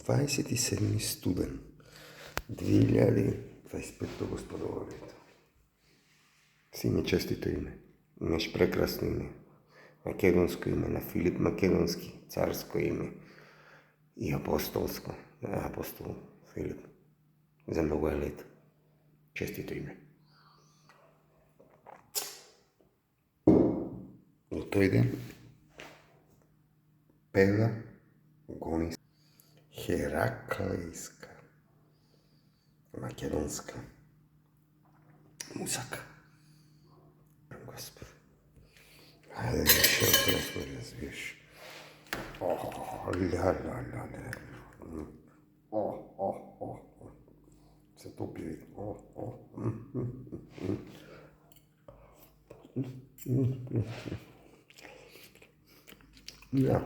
27 студен 2025 Господово лето. Сине, честито име. Имаш прекрасно име. Македонско име на Филип Македонски, царско име и апостолско. Апостол Филип. За многу е лето. Честито име. Но тој ден пева, гони хераклејска, македонска музика. Господ. Ајде, Господи, разбираш. Се топи. Ja.